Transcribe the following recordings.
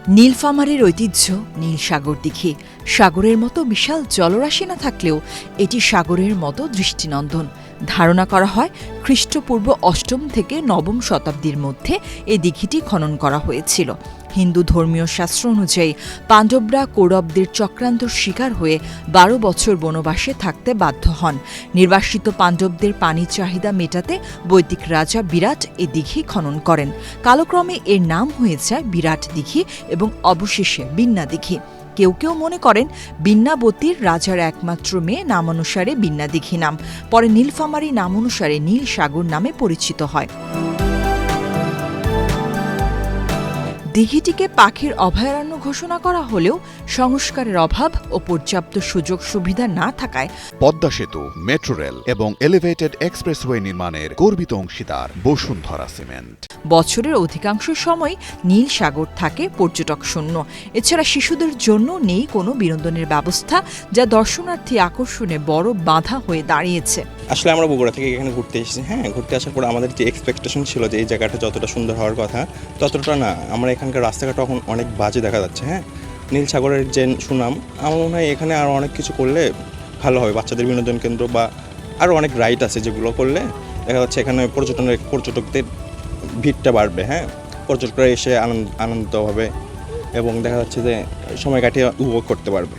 নীলফামারীর ঐতিহ্য নীল সাগর দিঘি। সাগরের মতো বিশাল জলরাশি না থাকলেও এটি সাগরের মতো দৃষ্টিনন্দন। ধারণা করা হয় খ্রিস্টপূর্ব অষ্টম থেকে নবম শতাব্দীর মধ্যে এই দিঘিটি খনন করা হয়েছিল। হিন্দু ধর্মীয় শাস্ত্র অনুযায়ী পাণ্ডবরা কৌরবদের চক্রান্তর শিকার হয়ে ১২ বছর বনবাসে থাকতে বাধ্য হন। নির্বাসিত পাণ্ডবদের পানির চাহিদা মেটাতে বৈদিক রাজা বিরাট এ দিঘি খনন করেন। কালক্রমে এর নাম হয়ে যায় বিরাট দিঘি এবং অবশেষে বিন্না দিঘি। কেউ কেউ মনে করেন বিন্নাবতীর রাজার একমাত্র মেয়ে নামানুসারে বিন্না দিঘি নাম পরে নীলফামারী নামানুসারে নীল সাগর নামে পরিচিত হয়। দিঘিটিকে পাখির অভয়ারণ্য ঘোষণা করা হলেও সংস্কারের অভাব ও পর্যাপ্ত সুযোগ সুবিধা না থাকায় পদ্মা সেতু, মেট্রো রেল এবং এলিভেটেড এক্সপ্রেসওয়ে নির্মাণের গর্বিত অংশীদার বসুন্ধরা সিমেন্ট। বছরের অধিকাংশ সময় নীল সাগর থাকে পর্যটক শূন্য। এছাড়া শিশুদের জন্য নেই কোনো বিনোদনের ব্যবস্থা, যা দর্শনার্থী আকর্ষণে বড় বাধা হয়ে দাঁড়িয়েছে। আসলে আমরা বগুড়া থেকে এখানে ঘুরতে এসেছি। ঘুরতে আসার পর আমাদের যে এক্সপেকটেশন ছিল যে এই জায়গাটা যতটা সুন্দর হওয়ার কথা ততটা না। আমরা এখানকার রাস্তাঘাট এখন অনেক বাজে দেখা যাচ্ছে। নীল সাগরের যে সুনাম, আমার মনে হয় এখানে আরও অনেক কিছু করলে ভালো হবে। বাচ্চাদের বিনোদন কেন্দ্র বা আরও অনেক রাইড আছে যেগুলো করলে দেখা যাচ্ছে এখানে পর্যটকদের ভিড়টা বাড়বে। পর্যটকরা এসে আনন্দিত হবে এবং দেখা যাচ্ছে যে সময় কাটিয়ে উপভোগ করতে পারবে।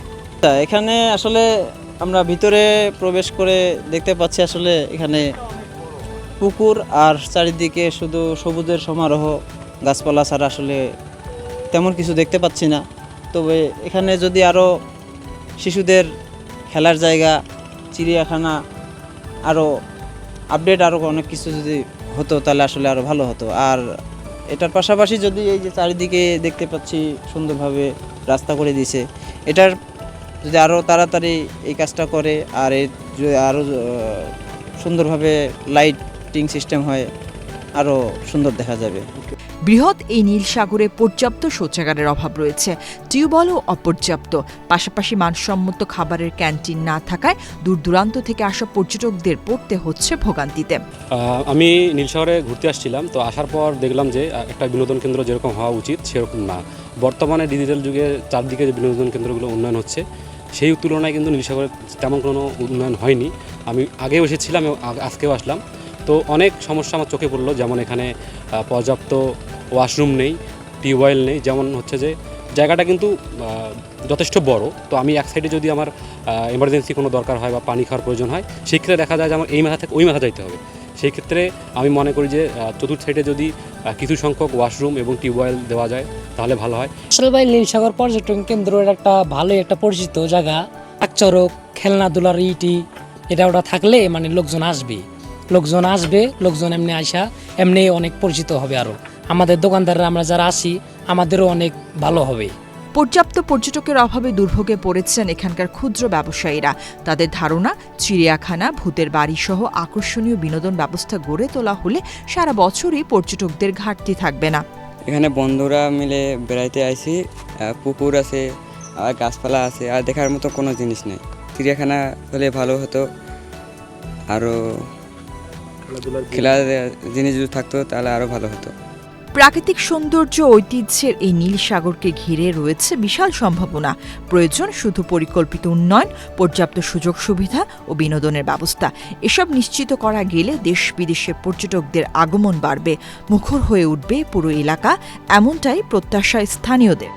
এখানে আসলে আমরা ভিতরে প্রবেশ করে দেখতে পাচ্ছি আসলে এখানে পুকুর আর চারিদিকে শুধু সবুজের সমারোহ, গাছপালা ছাড়া আসলে তেমন কিছু দেখতে পাচ্ছি না। তবে এখানে যদি আরও শিশুদের খেলার জায়গা, চিড়িয়াখানা, আরও আপডেট আরও অনেক কিছু যদি হতো তাহলে আসলে আরও ভালো হতো। আর এটার পাশাপাশি যদি এই যে চারিদিকে দেখতে পাচ্ছি সুন্দরভাবে রাস্তা করে দিয়েছে, এটার যদি আরও তাড়াতাড়ি এই কাজটা করে আর আরও সুন্দরভাবে লাইটিং সিস্টেম হয় আরও সুন্দর দেখা যাবে। বৃহৎ এই নীল সাগরে পর্যাপ্ত শৌচাগারের অভাব রয়েছে, টিউবওয়েলও অপর্যাপ্ত। পাশাপাশি মানসম্মত খাবারের ক্যান্টিন না থাকায় দূর দূরান্ত থেকে আসা পর্যটকদের পড়তে হচ্ছে ভোগান্তিতে। আমি নীল সাগরে ঘুরতে আসছিলাম, তো আসার পর দেখলাম যে একটা বিনোদন কেন্দ্র যেরকম হওয়া উচিত সেরকম না। বর্তমানে ডিজিটাল যুগে চারদিকে যে বিনোদন কেন্দ্রগুলো উন্নয়ন হচ্ছে সেই তুলনায় কিন্তু নীল সাগরে তেমন কোনো উন্নয়ন হয়নি। আমি আগেও এসেছিলাম এবং আজকেও আসলাম, তো অনেক সমস্যা আমার চোখে পড়লো। যেমন এখানে পর্যাপ্ত ওয়াশরুম নেই, টিউবওয়েল নেই। যেমন হচ্ছে যে জায়গাটা কিন্তু যথেষ্ট বড়, তো আমি এক সাইডে যদি আমার এমার্জেন্সি কোনো দরকার হয় বা পানি খাওয়ার প্রয়োজন হয়, সেই ক্ষেত্রে দেখা যায় যে আমার এই মাথা থেকে ওই মাথা যাইতে হবে। সেই ক্ষেত্রে আমি মনে করি যে চতুর্থ সাইডে যদি কিছু সংখ্যক ওয়াশরুম এবং টিউবওয়েল দেওয়া যায় তাহলে ভালো হয়। আসলে ভাই নীলসাগর পর্যটন কেন্দ্র একটা ভালোই একটা পরিচিত জায়গা। চড়ক, খেলনাধুলার এটা ওটা থাকলে মানে লোকজন আসবে, লোকজন এমনি আসা এমনি অনেক পরিচিত হবে। আরও আমাদের দোকানদাররা আমরা যারা আসি আমাদেরও অনেক ভালো হবে। পর্যাপ্ত পর্যটকের অভাবে দুর্ভোগে পড়েছেন এখানকার ক্ষুদ্র ব্যবসায়ীরা। তাদের ধারণা, চিড়িয়াখানা, ভূতের বাড়ি সহ আকর্ষণীয় বিনোদন ব্যবস্থা গড়ে তোলা হলে সারা বছরই পর্যটকদের ঘাটতি থাকবে না। এখানে বন্ধুরা মিলে বেড়াইতে আইছি, পুকুর আছে আর গাছপালা আছে, আর দেখার মতো কোনো জিনিস নেই। চিড়িয়াখানা হলে ভালো হতো, আরও খেলার জিনিস যদি থাকতো তাহলে আরও ভালো হতো। প্রাকৃতিক সৌন্দর্য ঐতিহ্যের এই নীল সাগরকে ঘিরে রয়েছে বিশাল সম্ভাবনা। প্রয়োজন শুধু পরিকল্পিত উন্নয়ন, পর্যাপ্ত সুযোগ সুবিধা ও বিনোদনের ব্যবস্থা। এসব নিশ্চিত করা গেলে দেশ বিদেশের পর্যটকদের আগমন বাড়বে, মুখর হয়ে উঠবে পুরো এলাকা, এমনটাই প্রত্যাশা স্থানীয়দের।